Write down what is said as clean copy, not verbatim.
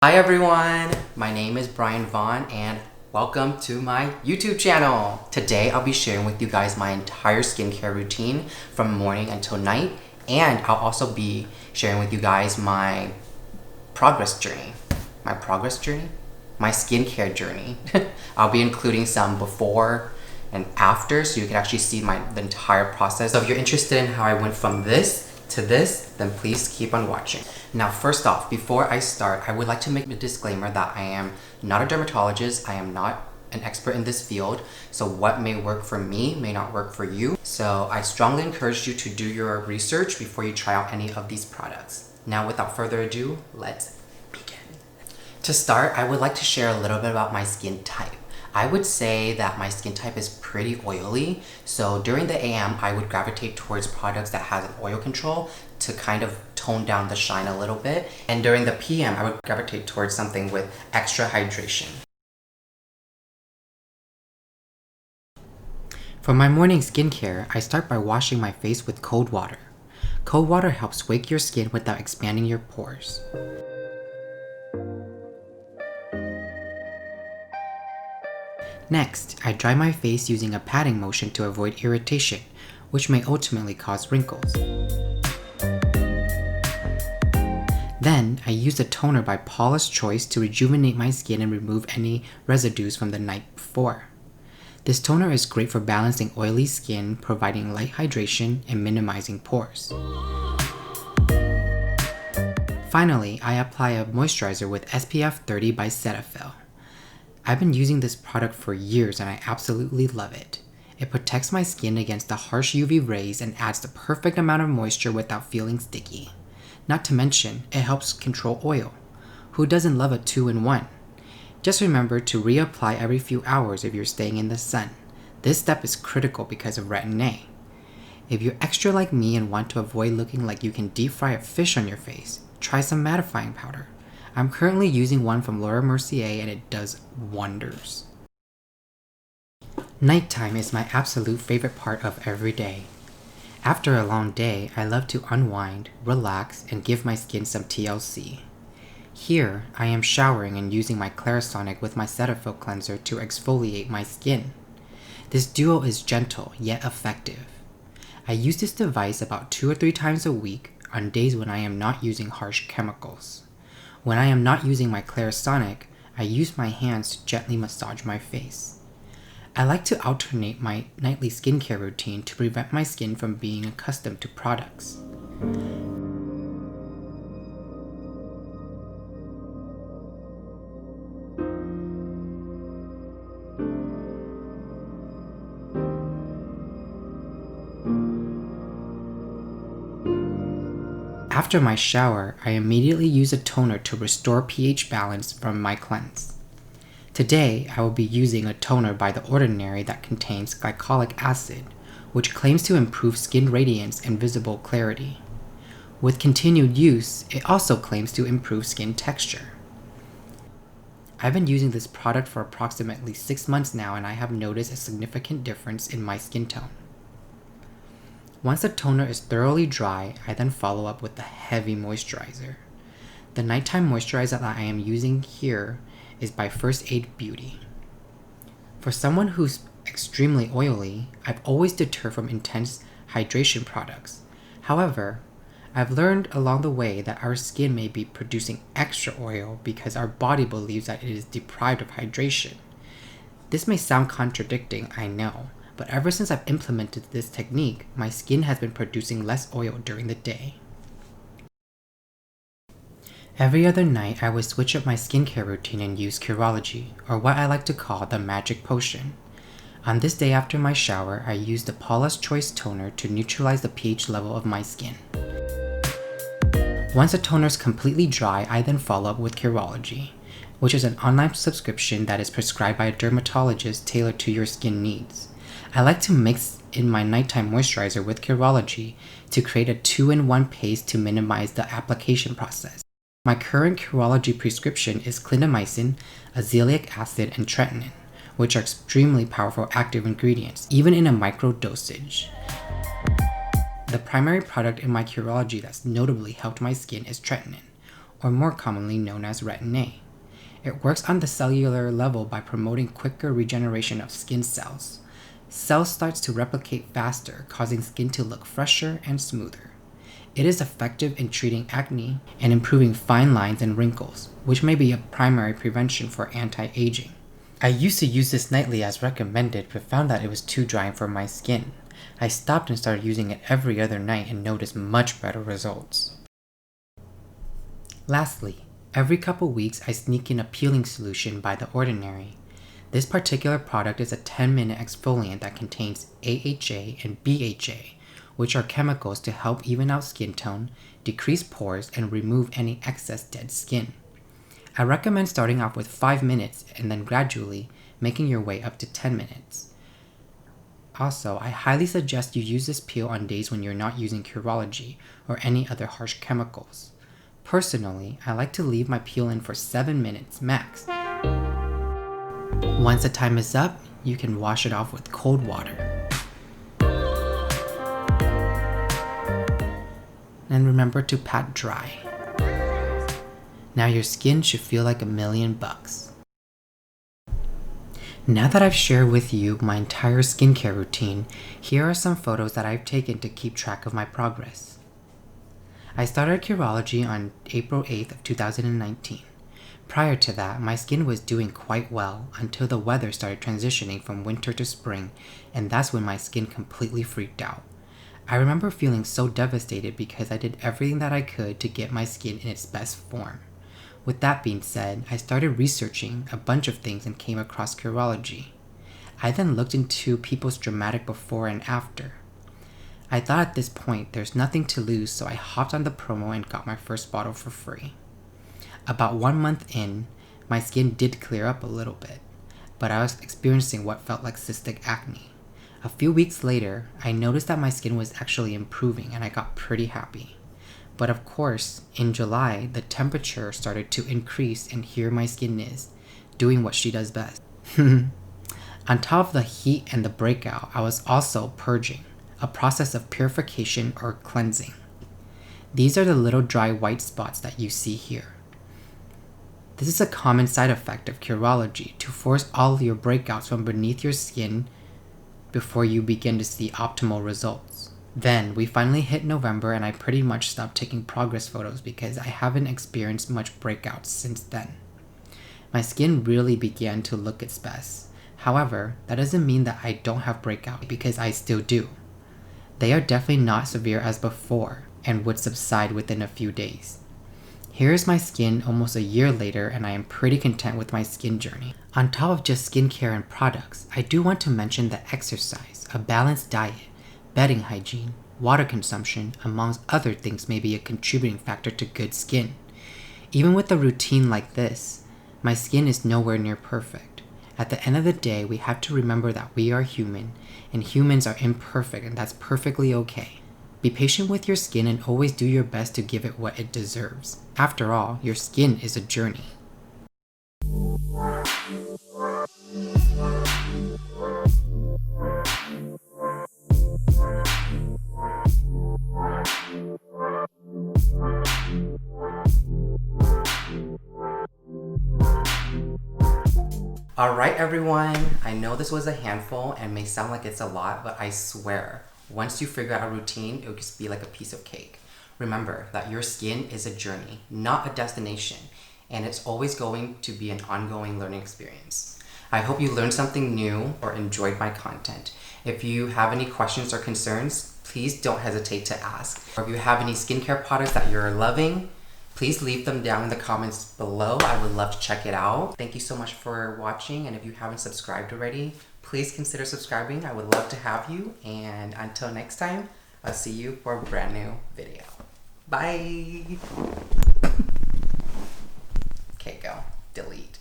Hi everyone, my name is Brian Vaughn and welcome to my YouTube channel. Today I'll be sharing with you guys my entire skincare routine from morning until night, and I'll also be sharing with you guys my progress journey. My skincare journey. I'll be including some before and after so you can actually see the entire process. So if you're interested in how I went from this to this, then please keep on watching. Now, first off, before I start, I would like to make a disclaimer that I am not a dermatologist. I am not an expert in this field. So what may work for me may not work for you. So I strongly encourage you to do your research before you try out any of these products. Now, without further ado, let's begin. To start, I would like to share a little bit about my skin type. I would say that my skin type is pretty oily, so during the AM I would gravitate towards products that has an oil control to kind of tone down the shine a little bit, and during the PM I would gravitate towards something with extra hydration. For my morning skincare, I start by washing my face with cold water. Cold water helps wake your skin without expanding your pores. Next, I dry my face using a patting motion to avoid irritation, which may ultimately cause wrinkles. Then, I use a toner by Paula's Choice to rejuvenate my skin and remove any residues from the night before. This toner is great for balancing oily skin, providing light hydration, and minimizing pores. Finally, I apply a moisturizer with SPF 30 by Cetaphil. I've been using this product for years and I absolutely love it. It protects my skin against the harsh UV rays and adds the perfect amount of moisture without feeling sticky. Not to mention, it helps control oil. Who doesn't love a 2-in-1? Just remember to reapply every few hours if you're staying in the sun. This step is critical because of retin-A. If you're extra like me and want to avoid looking like you can deep fry a fish on your face, try some mattifying powder. I'm currently using one from Mercier and it does wonders. Nighttime is my absolute favorite part of every day. After a long day, I love to unwind, relax, and give my skin some TLC. Here, I am showering and using my Clarisonic with my Cetaphil cleanser to exfoliate my skin. This duo is gentle yet effective. I use this device about 2 or 3 times a week on days when I am not using harsh chemicals. When I am not using my Clarisonic, I use my hands to gently massage my face. I like to alternate my nightly skincare routine to prevent my skin from being accustomed to products. After my shower, I immediately use a toner to restore pH balance from my cleanse. Today, I will be using a toner by The Ordinary that contains glycolic acid, which claims to improve skin radiance and visible clarity. With continued use, it also claims to improve skin texture. I've been using this product for approximately 6 months now and I have noticed a significant difference in my skin tone. Once the toner is thoroughly dry, I then follow up with the heavy moisturizer. The nighttime moisturizer that I am using here is by First Aid Beauty. For someone who's extremely oily, I've always deterred from intense hydration products. However, I've learned along the way that our skin may be producing extra oil because our body believes that it is deprived of hydration. This may sound contradicting, I know, but ever since I've implemented this technique, my skin has been producing less oil during the day. Every other night, I would switch up my skincare routine and use Curology, or what I like to call the magic potion. On this day after my shower, I use the Paula's Choice toner to neutralize the pH level of my skin. Once the toner is completely dry, I then follow up with Curology, which is an online subscription that is prescribed by a dermatologist tailored to your skin needs. I like to mix in my nighttime moisturizer with Curology to create a 2-in-1 paste to minimize the application process. My current Curology prescription is clindamycin, azelaic acid, and tretinoin, which are extremely powerful active ingredients, even in a micro dosage. The primary product in my Curology that's notably helped my skin is tretinoin, or more commonly known as retin A. It works on the cellular level by promoting quicker regeneration of skin cells. Cells starts to replicate faster, causing skin to look fresher and smoother. It is effective in treating acne and improving fine lines and wrinkles, which may be a primary prevention for anti-aging. I used to use this nightly as recommended, but found that it was too drying for my skin. I stopped and started using it every other night and noticed much better results. Lastly, every couple weeks I sneak in a peeling solution by The Ordinary. This particular product is a 10-minute exfoliant that contains AHA and BHA, which are chemicals to help even out skin tone, decrease pores, and remove any excess dead skin. I recommend starting off with 5 minutes and then gradually making your way up to 10 minutes. Also, I highly suggest you use this peel on days when you're not using Curology or any other harsh chemicals. Personally, I like to leave my peel in for 7 minutes max. Once the time is up, you can wash it off with cold water. And remember to pat dry. Now your skin should feel like $1,000,000. Now that I've shared with you my entire skincare routine, here are some photos that I've taken to keep track of my progress. I started Curology on April 8th of 2019. Prior to that, my skin was doing quite well until the weather started transitioning from winter to spring, and that's when my skin completely freaked out. I remember feeling so devastated because I did everything that I could to get my skin in its best form. With that being said, I started researching a bunch of things and came across Curology. I then looked into people's dramatic before and after. I thought at this point there's nothing to lose, so I hopped on the promo and got my first bottle for free. About 1 month in, my skin did clear up a little bit, but I was experiencing what felt like cystic acne. A few weeks later, I noticed that my skin was actually improving and I got pretty happy. But of course, in July, the temperature started to increase and here my skin is, doing what she does best. On top of the heat and the breakout, I was also purging, a process of purification or cleansing. These are the little dry white spots that you see here. This is a common side effect of Curology to force all your breakouts from beneath your skin before you begin to see optimal results. Then we finally hit November and I pretty much stopped taking progress photos because I haven't experienced much breakouts since then. My skin really began to look its best. However, that doesn't mean that I don't have breakouts because I still do. They are definitely not severe as before and would subside within a few days. Here is my skin almost a year later and I am pretty content with my skin journey. On top of just skincare and products, I do want to mention that exercise, a balanced diet, bedding hygiene, water consumption, amongst other things may be a contributing factor to good skin. Even with a routine like this, my skin is nowhere near perfect. At the end of the day, we have to remember that we are human, and humans are imperfect, and that's perfectly okay. Be patient with your skin and always do your best to give it what it deserves. After all, your skin is a journey. Alright everyone, I know this was a handful and may sound like it's a lot, but I swear, once you figure out a routine, it'll just be like a piece of cake. Remember that your skin is a journey, not a destination, and it's always going to be an ongoing learning experience. I hope you learned something new or enjoyed my content. If you have any questions or concerns, please don't hesitate to ask. Or if you have any skincare products that you're loving, please leave them down in the comments below. I would love to check it out. Thank you so much for watching, and if you haven't subscribed already, please consider subscribing. I would love to have you, and until next time, I'll see you for a brand new video. Bye! Okay, go. Delete.